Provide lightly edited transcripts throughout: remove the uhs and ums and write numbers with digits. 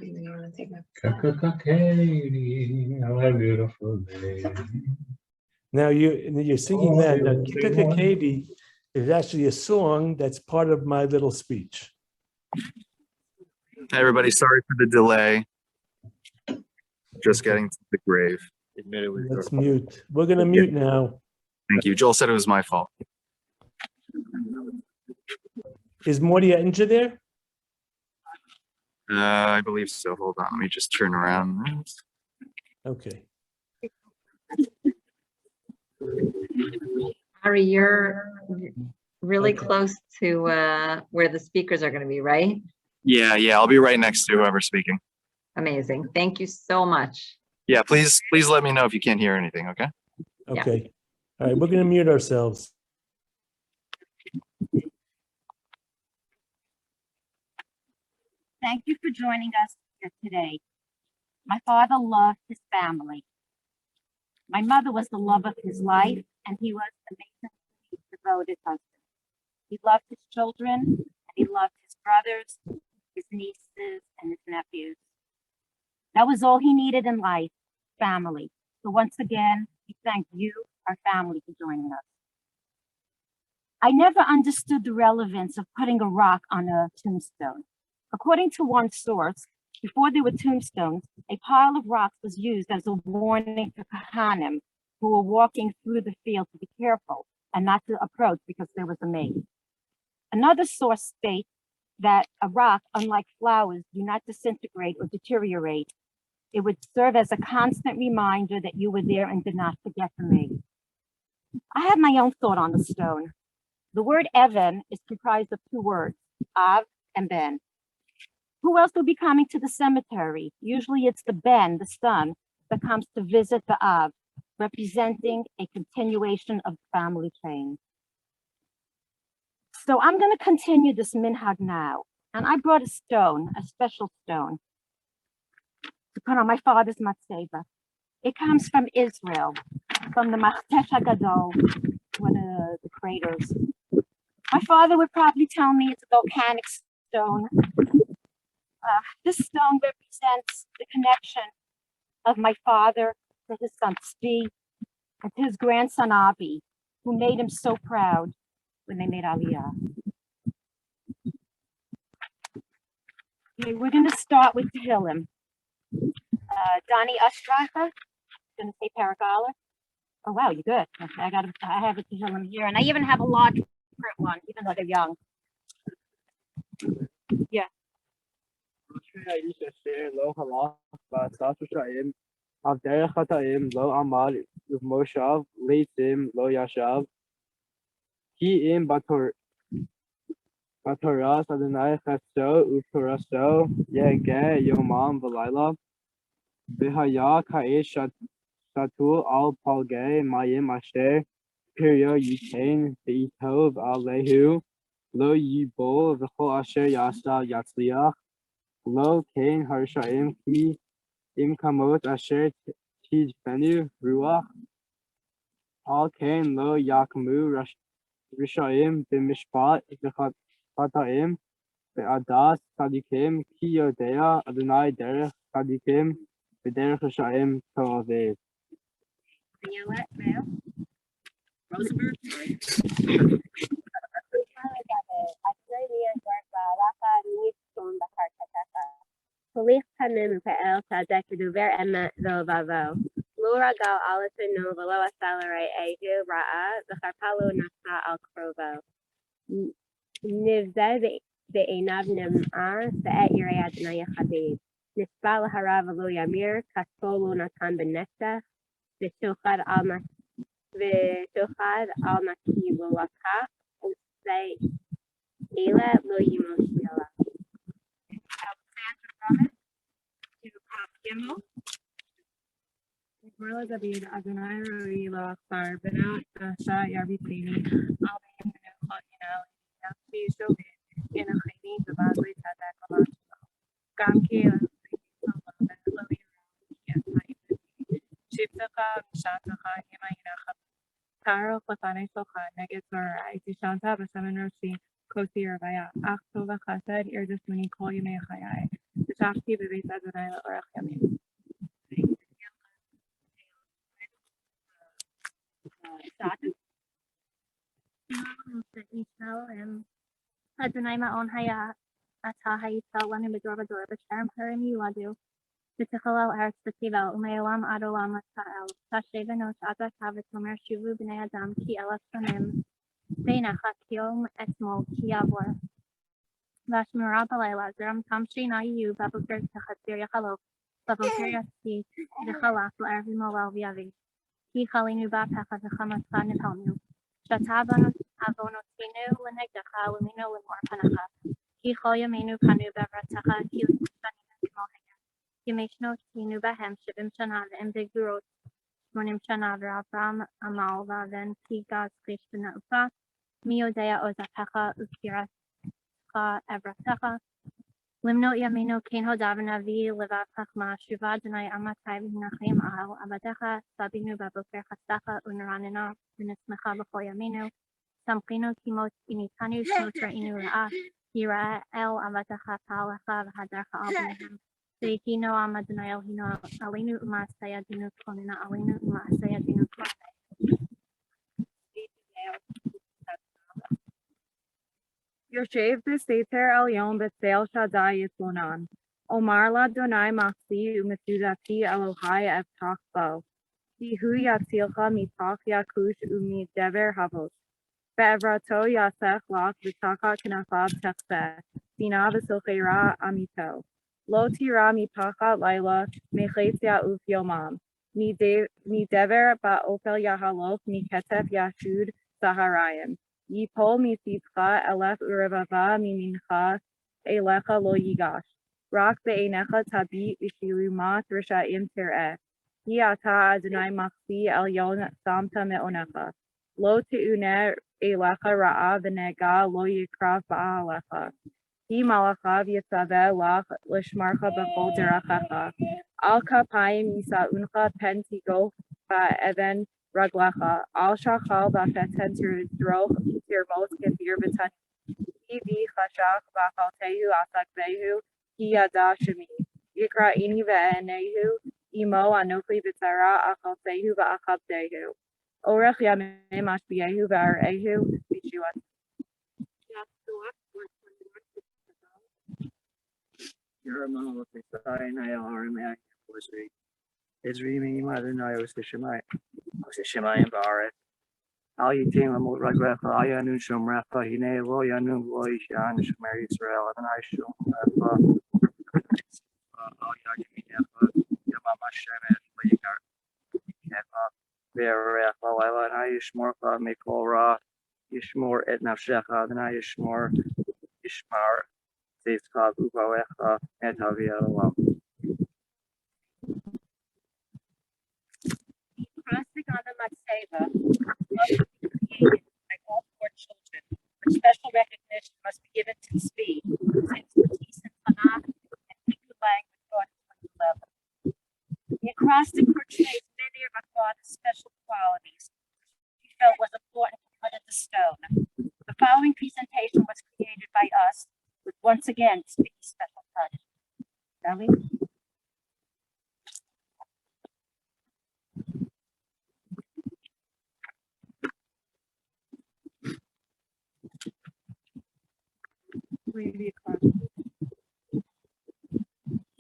You want to take my Katie, how beautiful day. Now you're singing that. Now, Katie is actually a song that's part of my little speech. Hey everybody, sorry for the delay. Just getting to the grave. Let's mute. We're going to mute now. Thank you. Joel said it was my fault. Is Morty Ettinger there? I believe so. Hold on. Let me just turn around. Okay. Ari, you're really close to where the speakers are going to be, right? Yeah. I'll be right next to whoever's speaking. Amazing. Thank you so much. Yeah, please let me know if you can't hear anything, okay? Okay. Yeah. All right, we're going to mute ourselves. Thank you for joining us here today. My father loved his family. My mother was the love of his life, and he was an amazingly devoted husband. He loved his children, and he loved his brothers, his nieces, and his nephews. That was all he needed in life, family. So once again, we thank you, our family, for joining us. I never understood the relevance of putting a rock on a tombstone. According to one source, before there were tombstones, a pile of rocks was used as a warning for Kahanim who were walking through the field to be careful and not to approach because there was a maze. Another source states that a rock, unlike flowers, do not disintegrate or deteriorate. It would serve as a constant reminder that you were there and did not forget the maze. I have my own thought on the stone. The word Evan is comprised of two words, Av and Ben. Who else will be coming to the cemetery? Usually it's the Ben, the son, that comes to visit the Av, representing a continuation of the family chain. So I'm going to continue this minhag now. And I brought a stone, a special stone, to put on my father's matzeva. It comes from Israel, from the Machtesh HaGadol, one of the craters. My father would probably tell me it's a volcanic stone. This stone represents the connection of my father to his son Tzvi and to his grandson Avi, who made him so proud when they made Aliyah. Okay, we're going to start with Tehillim. Donnie Ostracher, going to say Paragala. Oh wow, you're good. Okay, I have a Tehillim here, and I even have a large print one, even though they're young. Yeah. Avdei Chataim lo amal Moshav Leitim lo Yashav Ki im Batoras Adonai Chaso Utoraso Yege Yomam V'Laila V'Haya Ka'ish Shatul Al Palgei Mayim Asher Pirio Yitain V'Itov Alehu Lo Yibol V'Chol Asher Yasa Yatzliach Lo Kain Harshaim Ki Im Kamot Asher Tijbenu Ruach Al Kain Lo Yakmu Rishaim B'Mishpat V'Chataim V'Adas Tzadikim Ki Yodea Adonai Derech Tzadikim V'Derech Rishaim To'aved. Rosenberg. Police Panim Pa'el Tadek Duver Emma Vavo. Lura Gal Alatinu Velo Salary Ahu Ra'a, the Harpalo Nasa Al Crovo. Nivze the Enav Nim'a, the Et Uriad Naya Habib. Nispal Harav Lo Yamir, Kastolo Natan Benekta, the Tuchad Alma, the Tuchad Alma Kiwaka, say Ela Lo Yimoshila. To Gimel. Gorla David Adonai Rui Lo Akbar Benat Sha Yabitini Alayim Benukhatina Yafi Shobit in a Khini the Badri Tadak Gamki Lovi Shiptaka Shantaka Himayina Taro Kotane Soka Negator Iti Shanta Basaman Roshi Kosi Rabaya Aktova Khasad Irdasuni Kol Yemei Chayai ישבתי בבית אדוני לאורך ימים. אדוני מעון היה, אתה היית לנו בדור ודור בטרם פרים יולדו, ותחלל ארץ ותבל, ומעולם עד עולם אתה אל. תשב אנוש עד אתה ותאמר שובו בני אדם, כי 1000 שנים בעיניך כיום אתמול כי יעבור. והשמורה בלילה, זרמתם שינה יהיו, בבוקר תחציר יחלוף, בבוקר יצית וחלף לערב ומולל ויביא. כי חלינו באפך וחמתך נפלנו. שתה עוונותינו לנגדך, ולמינו למור פניך. כי כל ימינו פנו בעברתך, כי לפני כמוהם. ימי שנותינו בהם 70 שנה, והם בגבורות 80 שנה, ואברהם עמל ואבן כי גז חיש בנעופה. מי יודע עוזתך ופטירתך עברתך. למנות ימינו כן הודה ונביא לבב חכמה, שובה אדוני אמתי והנחם על עבדיך, סבינו בבוקר חסדך ונרננה ונשמחה בכל ימינו. שמחינו כמות עיניתנו שמות ראינו רעה, יראה אל עבדיך פעלך והדרך על בניהם. ויהי נועם אדוני אלוהינו עלינו ומעשה ידינו כוננה עלינו ומעשה ידינו כלפי. יושב בסתר עליון בצל שדי יתלונן. אומר לאדוני מחסי ומצודתי אלוהי אבטח בו. כי הוא יצילך מפח יכוש ומדבר הבוט. בעברתו יסך לך ותחת כנפיו תחסה. שנאה וסוחרה עמיתו. לא תירא מפחד לילה מחץ יעוף יומם. מדבר באופל יהלוך מקטף ישוד סהריים. יפול מצדך 1000 ורבבה מימינך אליך לא ייגש. רק בעיניך תביט ושלומת רשעים תראה. כי אתה אדוני מחסי עליון שמת מעונך. לא תאונה אליך רעה ונגע לא יקרב בעליך. כי מלאכיו יצווה לך לשמרך בכל דרכיך. על כפיים יישאונך פן תיגוף באבן רגלך, על שחל בפתן תרמוס כפיר בתנים. כי בי חשך ואכלתהו עסקתהו, כי ידע שמי. יקראיני ואענהו, עמו אנוכי בצרה אכלתהו ואכבדהו. אורך ימים אשביעהו ואראהו בישועתי. Yerama Sai Naya Arama Wasri. Isri me Mother Naya Shemai. Shemai and Barat. Al Yitim Lamut Ragrafa, Ayanu Shum Rafa, Hine, Loyanu, Loishan, Shemar Israel, and I shum Rafa. Al Yagimi Nefa, Yamama Shemet, Legar, Kefa, Vera, Lila, and I Ishmorfa, Mikora, Ishmor Etnafshecha, and I Ishmor Ishmar. Safeguard Ubawecha and Javier. Crossing on the Matseva must be created by all 4 children, but special recognition must be given to speed, expertise in Tanakh, and Hebrew language taught at 2011. The acrostic portrays many of our father's special qualities, which he felt was important to put into stone. The following presentation was created by us, with once again speaking special touch. Shall we?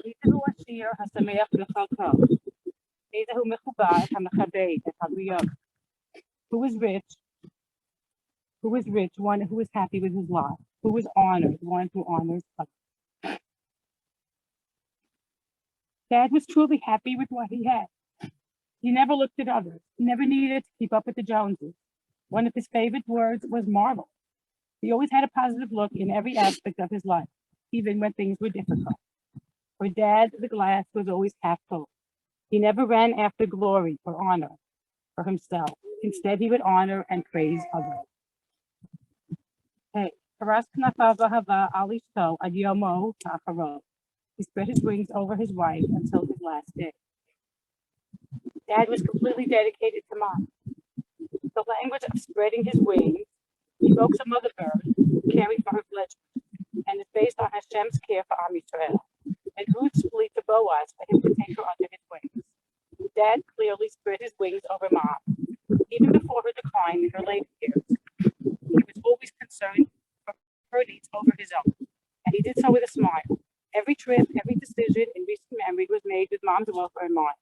איזהו השיר השמח לחלקו. איזהו מכובד המכבד את הבריות. Who is rich? Who is rich? One who is happy with his lot. Who is honored? One who honors others. Dad was truly happy with what he had. He never looked at others. He never needed to keep up with the Joneses. One of his favorite words was marvel. He always had a positive look in every aspect of his life, even when things were difficult. For Dad, the glass was always half full. He never ran after glory or honor for himself. Instead, he would honor and praise others. Hey, he spread his wings over his wife until his last day. Dad was completely dedicated to Mom. The language of spreading his wings evokes a mother bird caring for her fledglings and is based on Hashem's care for Am Yisrael and did so with a smile. Every trip, every decision in recent memory was made with Mom's welfare in mind.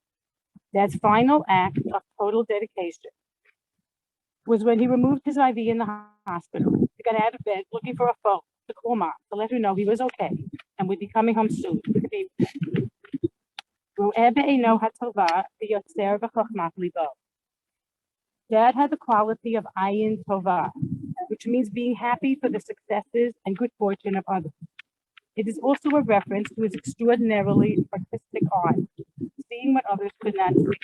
Dad's final act of total dedication was when he removed his IV in the hospital. He got out of bed looking for a phone to call Mom to let her know he was okay and would be coming home soon. Dad had the quality of ayin tova, which means being happy for the successes and good fortune of others. It is also a reference to his extraordinarily artistic eye, seeing what others could not see.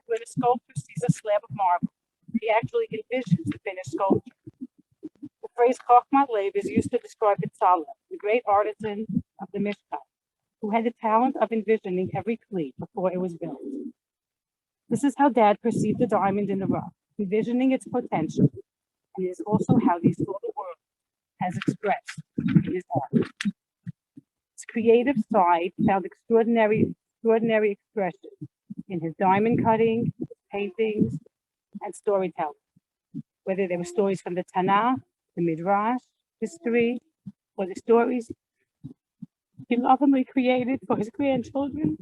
When a sculptor sees a slab of marble, he actually envisions the finished sculpture. The phrase Chochmat Lev is used to describe Bitzalel, the great artisan of the Mishkan, who had the talent of envisioning every kli before it was built. This is how Dad perceived the diamond in the rough, envisioning its potential, and it is also how he saw the world as expressed in his art. His creative side found extraordinary expression in his diamond cutting, his paintings, and storytelling, whether they were stories from the Tanakh, the Midrash, history, or the stories he lovingly created for his grandchildren.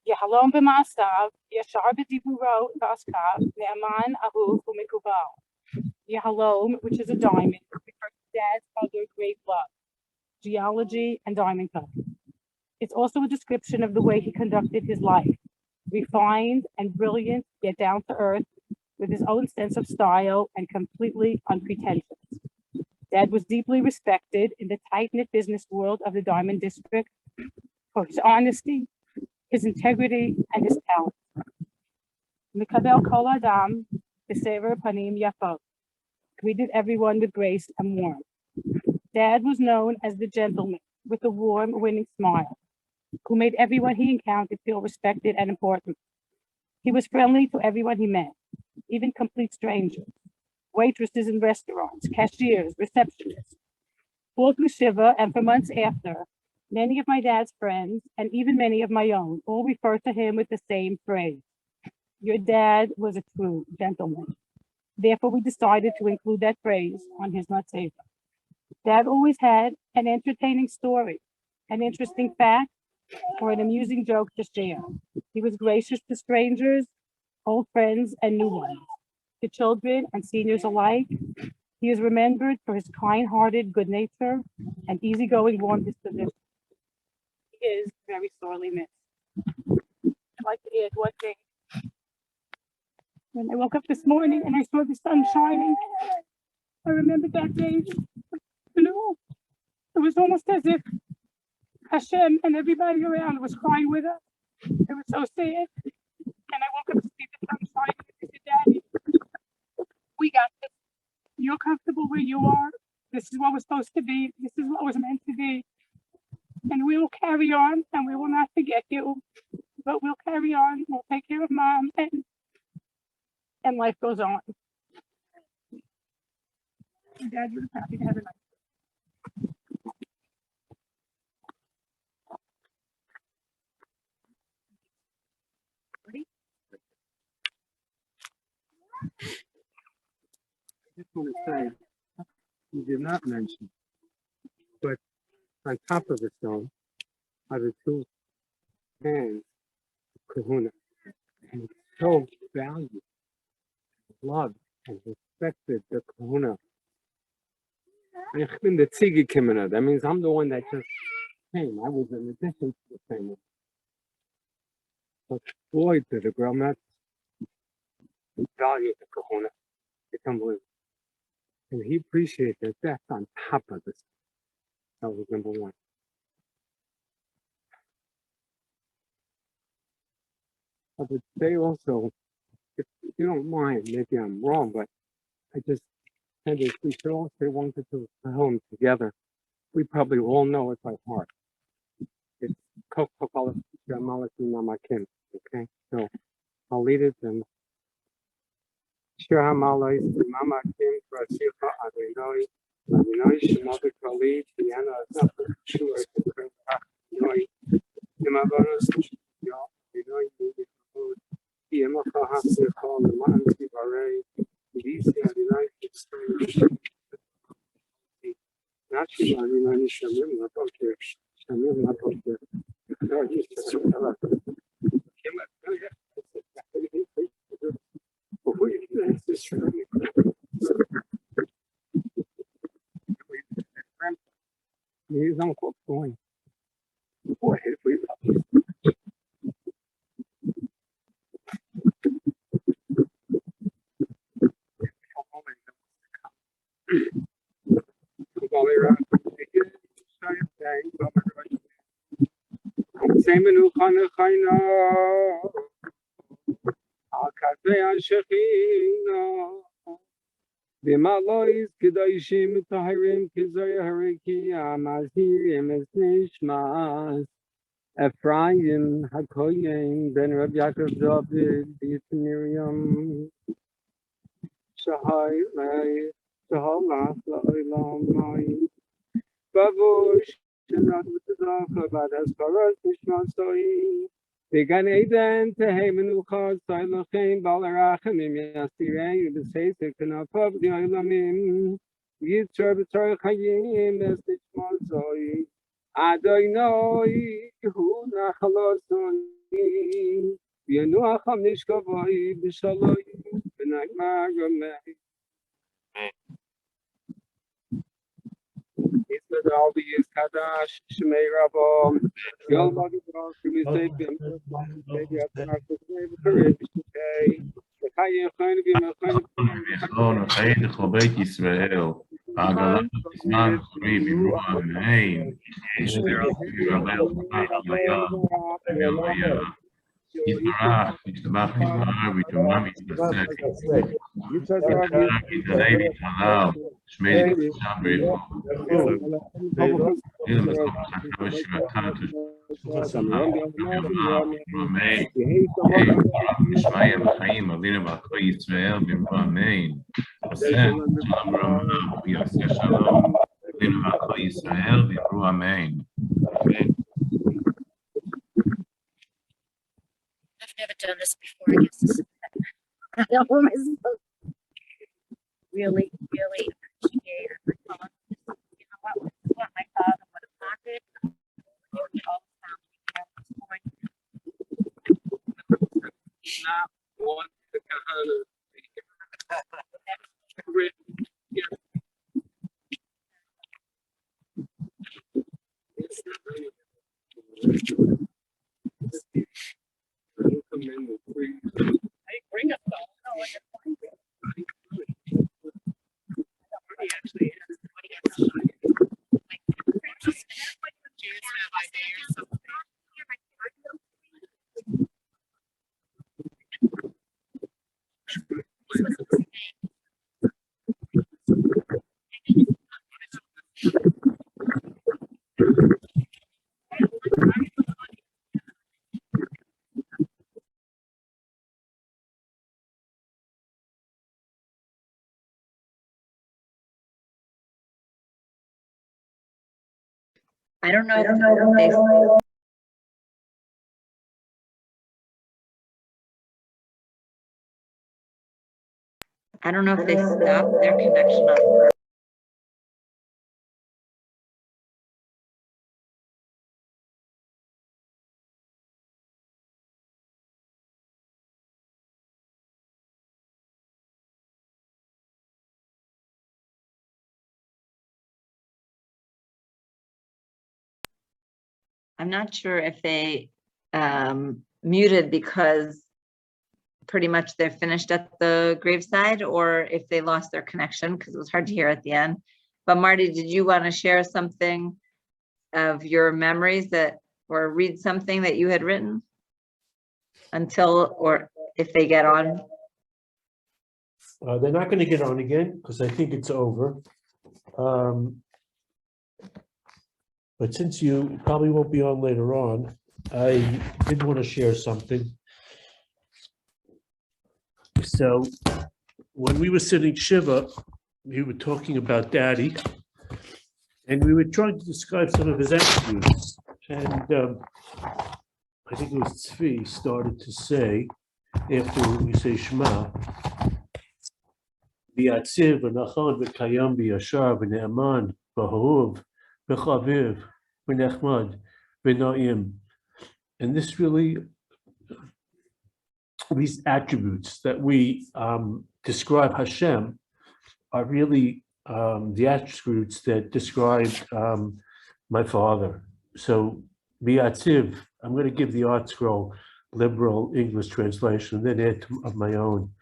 Yehalom b'maasav, yashar b'diburo v'askav, ne'aman ahuv u'mekubal. Yehalom, which is a diamond, refers to Dad's other great love, geology and diamond cutting. It's also a description of the way he conducted his life, refined and brilliant, yet down to earth, with his own sense of style and completely unpretentious. Dad was deeply respected in the tight-knit business world of the Diamond District for his honesty, his integrity, and his talent. Mikabel kol adam b'sever panim yafot, greeted everyone with grace and warmth. Dad was known as the gentleman with a warm, winning smile, who made everyone he encountered feel respected and important. He was friendly to everyone he met, even complete strangers, waitresses in restaurants, cashiers, receptionists. All through Shiva and for months after, many of my dad's friends, and even many of my own, all refer to him with the same phrase. Your dad was a true gentleman. Therefore, we decided to include that phrase on his Matzeva. Dad always had an entertaining story, an interesting fact, or an amusing joke to share. He was gracious to strangers, old friends, and new ones, to children and seniors alike. He is remembered for his kind-hearted good nature and easygoing warm disposition. He is very sorely missed. I'd like to add one thing. When I woke up this morning and I saw the sun shining, I remember that day. Blue. It was almost as if Hashem and everybody around was crying with us. It was so sad. And I woke up to see the sun shining. I said, Daddy, we got this. You're comfortable where you are. This is what we're supposed to be. This is what was meant to be. And we will carry on and we will not forget you. But we'll carry on. We'll take care of Mom and life goes on. Dad was happy to have a nice. I just want to say, you did not mention, but on top of the stone are the two hands of Kahuna. And it's so valued, loved, and respected the Kahuna. Ich bin the Tzigi Kimena. That means I'm the one that just came. I was in addition to the family. But boy, did the girl not value the Kahuna. It's unbelievable. And he appreciated that. That's on top of this. That was number one. I would say also, if you don't mind, maybe I'm wrong, but I just think if we should all say one to two home together, we probably all know it by heart. It's Coca-Cola, Namakin. Okay, so I'll lead it and Shir Hamalais, Mama Kim, Krasifa, Adonai, Adonai, Shemaka Kali, Diana, Zapa, Shur, Adonai, Yamabanos, Adonai, Yamaka Hasi, Call the Manti Bare, Disi, Adonai, Nachi אני שומעים בבוקר, שומעים בבוקר. לא, יש דבר. He's on court going. Boy, if we Semenu Khanakhaina Akataya Shekina Bimalois Kedaishim Tahirim Kizaya Hariki Amazirim Esnishmas Ephraim Hakoyin Ben Rab Yaakov David Miriam Shahai Mai Shahalah La'ilam Mai Babush Shanad V'Tadach Bad Asparas Nishma Soyi Began Eden Tehemenu Chaz Sailachem Balarachim Yasirei B'Seisek Kanapav Di'Olamim Yitzar B'Tzar Chayim Es Nishma Soyi Adonai Hu Nachalosoni Yenuacham Nishkavoi B'Shaloi B'Nagmar Ramei Ismed Albi is Kadash Shmei Rabo Yol Bagi Bros Kimi Seibim Maybe Atanar Kusmei B'Karib B'Shukei B'Chayim Chayim B'Chayim נכון, חיית חובית ישראל, העגלה בזמן חורי בברוע המעין, יש לרבל חמיה, יתברך, ישתבח נתמר, ויתומם יתבסק, יתעלה ויתעלה, שמי לקדושה בריחו, איל מסוף חכה ושבטה, נשמעיה בחיים, אבינו ואחו ישראל, בברוע המעין, עושה שלום רמה, ויעשה שלום, אבינו ואחו ישראל, בברוע המעין. I've never done this before. I guess this is I don't know myself. Really appreciate it. You know what my father would have wanted. All the family at this point. Not one the Kahana. Hey, bring us all. No, I can find it. Actually, I don't know if I don't know if they stopped their connection on. I'm not sure if they muted because pretty much they're finished at the graveside, or if they lost their connection because it was hard to hear at the end. But Marty, did you want to share something of your memories that, or read something that you had written until, or if they get on? They're not going to get on again because I think it's over. But since you probably won't be on later on, I did want to share something. So when we were sitting Shiva, we were talking about Daddy, and we were trying to describe some of his attributes. And I think it was Tzvi started to say, after we say Shema, V'yatziv v'nachon v'kayam v'yashar v'ne'aman v'ahuv v'chaviv, v'nechmad, v'na'im. And this really, these attributes that we describe Hashem are really the attributes that describe my father. So, V'yatziv, I'm going to give the Art Scroll liberal English translation, then add of my own.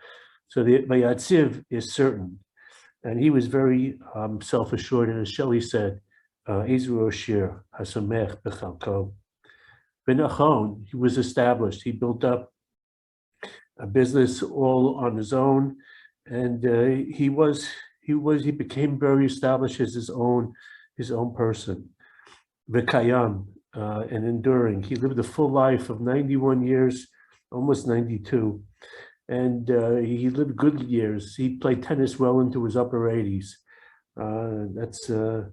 So the V'yatziv is certain. And he was very self-assured, and as Shelley said, Ezra Shir, Hasamech Bechalko. V'nachon, he was established. He built up a business all on his own, and he became very established as his own person. V'kayam, and enduring. He lived a full life of 91 years, almost 92. And he lived good years. He played tennis well into his upper 80s. That's a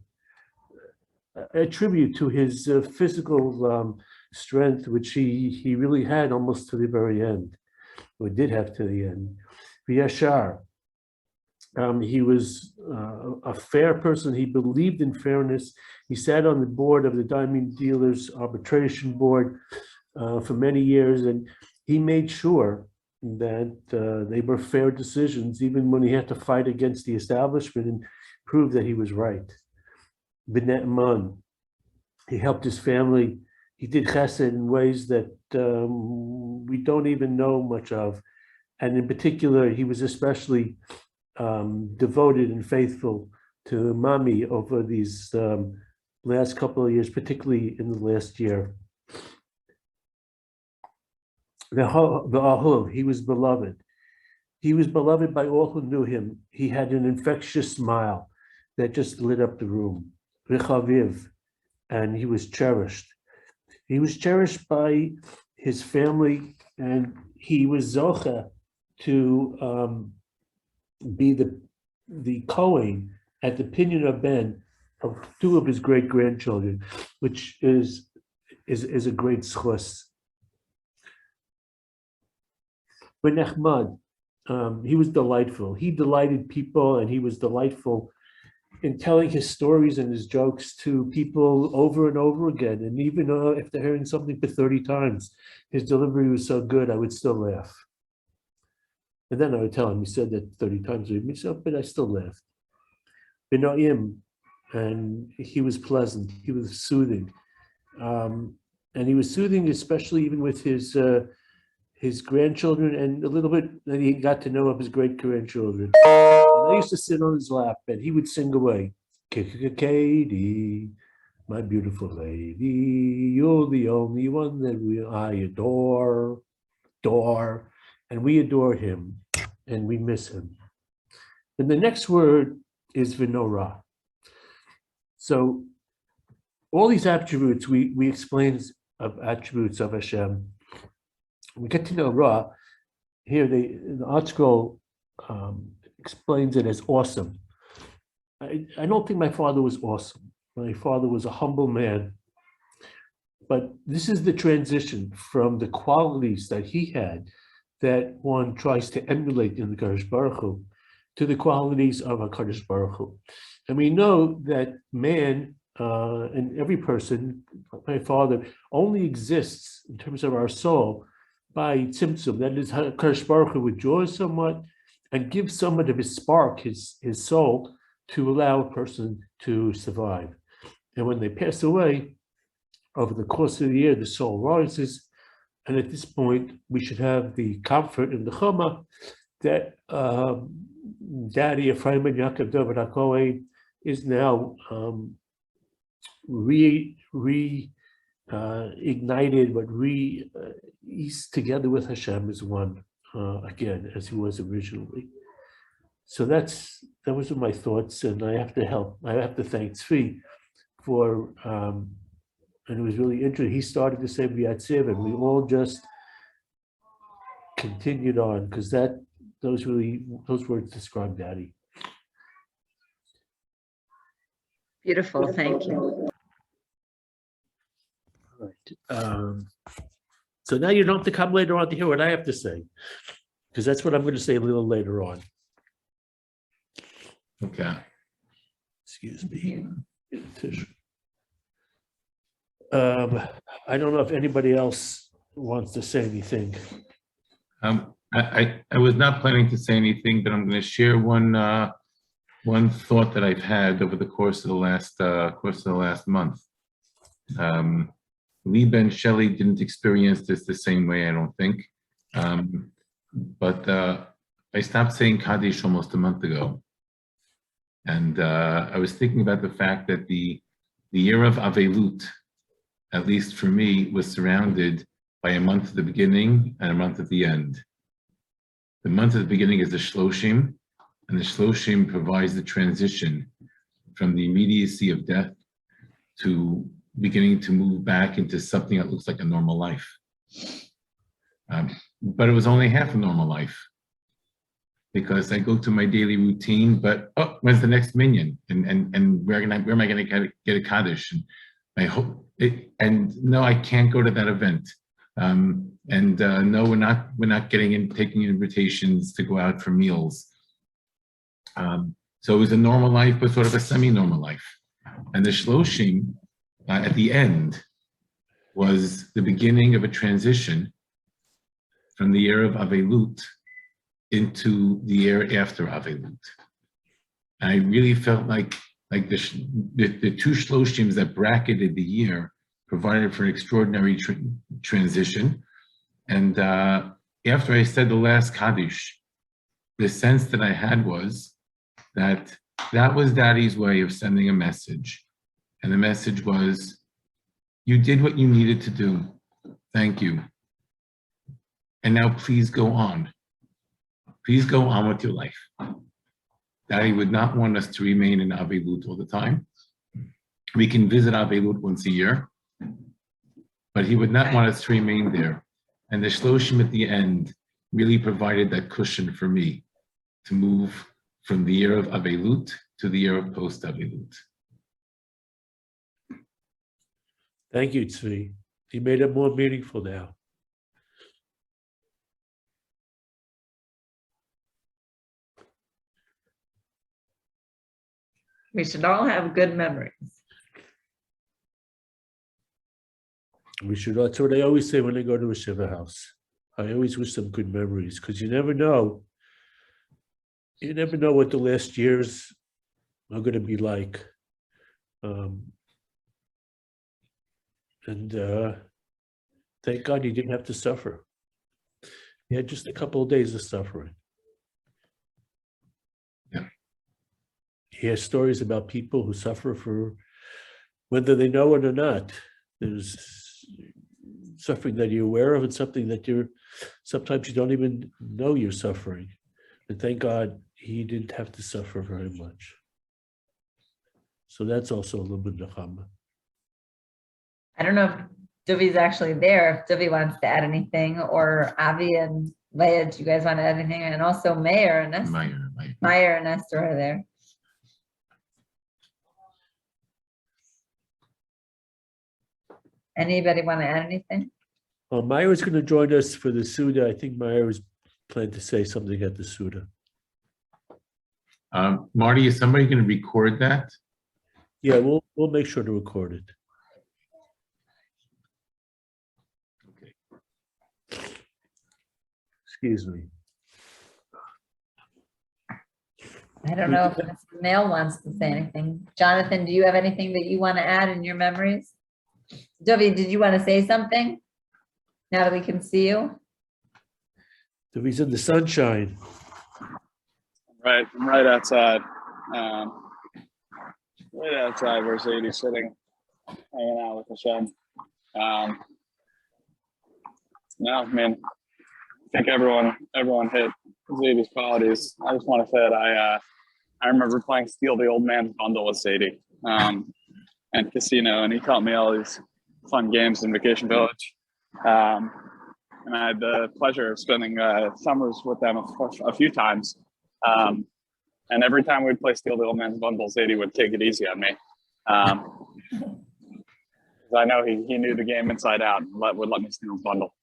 tribute to his physical strength, which he really had almost to the very end, or did have to the end. V'yashar, he was a fair person. He believed in fairness. He sat on the board of the Diamond Dealers Arbitration Board for many years, and he made sure that they were fair decisions, even when he had to fight against the establishment and prove that he was right. B'ne'eman, he helped his family. He did chesed in ways that we don't even know much of. And in particular, he was especially devoted and faithful to Mami over these last couple of years, particularly in the last year. The Ahul, he was beloved. He was beloved by all who knew him. He had an infectious smile that just lit up the room. V'chaviv, and he was cherished. He was cherished by his family, and he was zocha to be the Kohen at the Pinyon Ben of two of his great grandchildren, which is a great schus. But Nechmad, he was delightful. He delighted people, and he was delightful in telling his stories and his jokes to people over and over again. And even if they're hearing something for 30 times, his delivery was so good, I would still laugh. And then I would tell him, he said that 30 times with me, so, but I still laughed. B'na'im, and he was pleasant, he was soothing. And he was soothing, especially even with his grandchildren, and a little bit that he got to know of his great-grandchildren. And I used to sit on his lap, and he would sing away, Katie, my beautiful lady, you're the only one that I adore, and we adore him, and we miss him. And the next word is Vinorah. So all these attributes, we explain of attributes of Hashem. We get to know Ra. Here, the Art Scroll explains it as awesome. I don't think my father was awesome. My father was a humble man. But this is the transition from the qualities that he had that one tries to emulate in the Kadosh Baruch Hu to the qualities of a Kadosh Baruch Hu. And we know that man and every person, my father, only exists in terms of our soul by tzimtzum. That is, Kadosh Baruch Hu withdraws somewhat and gives somewhat of his spark, his soul, to allow a person to survive. And when they pass away, over the course of the year, the soul rises. And at this point, we should have the comfort in the Chama that Daddy Ephraim and Yaakov David HaKohen is now ignited, but he's together with Hashem as one again, as he was originally. So that was my thoughts, and I have to thank Tzvi for, and it was really interesting. He started to say V'yatziv, and we all just continued on, because those words describe Daddy. Beautiful, thank you. All right. So now you don't have to come later on to hear what I have to say, because that's what I'm going to say a little later on. Okay. Excuse me. Tissue. I don't know if anybody else wants to say anything. I was not planning to say anything, but I'm going to share one thought that I've had over the course of the last month. Liba and Shelley didn't experience this the same way, I don't think. But I stopped saying Kaddish almost a month ago. And I was thinking about the fact that the year of Avelut, at least for me, was surrounded by a month at the beginning and a month at the end. The month at the beginning is the Shloshim, and the Shloshim provides the transition from the immediacy of death to beginning to move back into something that looks like a normal life. But it was only half a normal life, because I go to my daily routine, but oh, when's the next minyan? And where am I going to get a Kaddish? And I hope and no, I can't go to that event. No, we're not taking invitations to go out for meals. So it was a normal life, but sort of a semi-normal life. And the Shloshim at the end was the beginning of a transition from the year of Avelut into the year after Avelut. And I really felt like the two Shloshim that bracketed the year provided for an extraordinary transition. And after I said the last Kaddish, the sense that I had was that was Daddy's way of sending a message. And the message was, you did what you needed to do. Thank you. And now please go on. Please go on with your life. Daddy would not want us to remain in Avelut all the time. We can visit Avelut once a year, but he would not want us to remain there. And the Shloshim at the end really provided that cushion for me to move from the year of Avelut to the year of post-Avelut. Thank you, Tzvi. You made it more meaningful now. We should all have good memories. We should. That's what I always say when I go to a Shiva house. I always wish them good memories, because you never know. You never know what the last years are going to be like. Thank God he didn't have to suffer. He had just a couple of days of suffering. Yeah. He has stories about people who suffer for whether they know it or not. There's suffering that you're aware of and something that sometimes you don't even know you're suffering. And thank God he didn't have to suffer very much. So that's also a little bit of nechama. I don't know if Dovi's actually there, if Dovi wants to add anything, or Avi and Leah, do you guys want to add anything? And also Meir and Esther. Meir and Esther are there. Anybody want to add anything? Well, Meyer is going to join us for the Suda. I think Meyer was planning to say something at the Suda. Marty, is somebody going to record that? Yeah, we'll make sure to record it. Okay. Excuse me. I don't know if Mr. Mail wants to say anything. Jonathan, do you have anything that you want to add in your memories? Dovi, did you want to say something? Now that we can see you? He's in the sunshine. Right, I'm right outside. Right outside where Zadie's sitting, hanging out with Hashem. No, man, I think everyone hit Zadie's qualities. I just want to say that I remember playing Steal the Old Man's Bundle with Zadie and Casino, and he taught me all these fun games in Vacation Village. And I had the pleasure of spending summers with them a few times. And every time we'd play Steal the Old Man's Bundle, Zadie would take it easy on me. I know he knew the game inside out and would let me steal his bundle.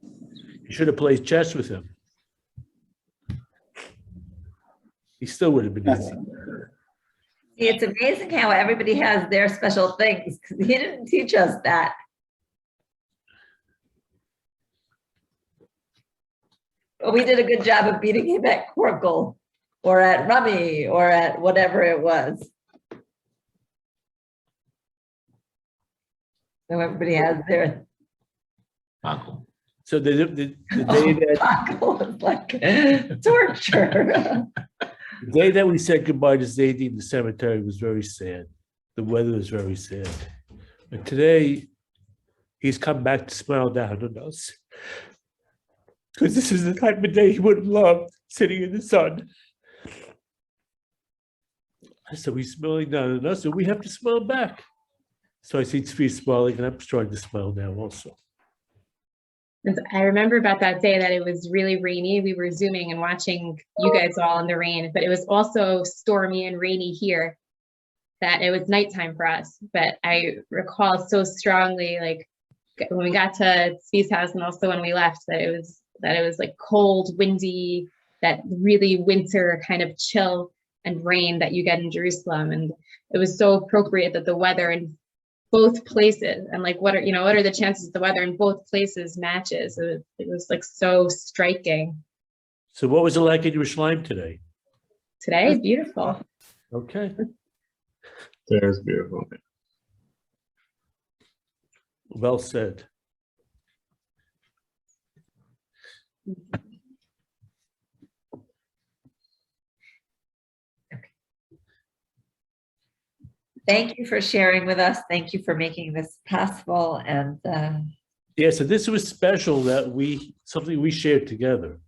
You should have played chess with him. He still would have been easy. See, it's amazing how everybody has their special things, because he didn't teach us that. But we did a good job of beating him at Corkle, or at Rummy, or at whatever it was. So everybody has their. Uncle. So the day that Corkle was like torture. the day that we said goodbye to Zayde in the cemetery was very sad. The weather was very sad. But today, he's come back to smile down on us. Because this is the type of day he would have loved, sitting in the sun. So he's smiling down on us, and we have to smile back. So I see Tzvi smiling, and I'm starting to smile now also. And I remember about that day that it was really rainy. We were Zooming and watching you guys all in the rain, but it was also stormy and rainy here, that it was nighttime for us. But I recall so strongly, like when we got to Tzvi's house and also when we left, that it was like cold, windy, that really winter kind of chill and rain that you get in Jerusalem. And it was so appropriate that the weather in both places, and like what are the chances the weather in both places matches. It was like so striking. So what was it like in Yerushalayim today? Today, beautiful. Okay. There's beautiful. Well said. Thank you for sharing with us. Thank you for making this possible. And Yeah, so this was special that something we shared together.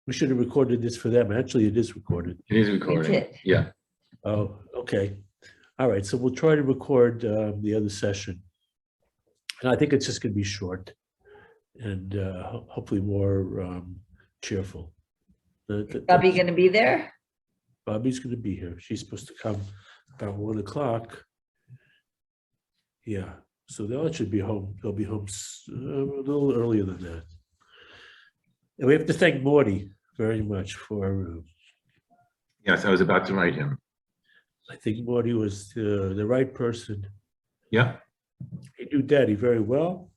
We should have recorded this for them. Actually, it is recorded. It is recording. did. Yeah. Oh, okay. All right, so we'll try to record the other session. And I think it's just going to be short and hopefully more cheerful. Bobby going to be there? Bobby's going to be here. She's supposed to come about 1 o'clock. Yeah, so they should be home. They'll be home a little earlier than that. And we have to thank Morty very much for. Yes, I was about to write him. I think Morty was the right person. Yeah. He knew Daddy very well.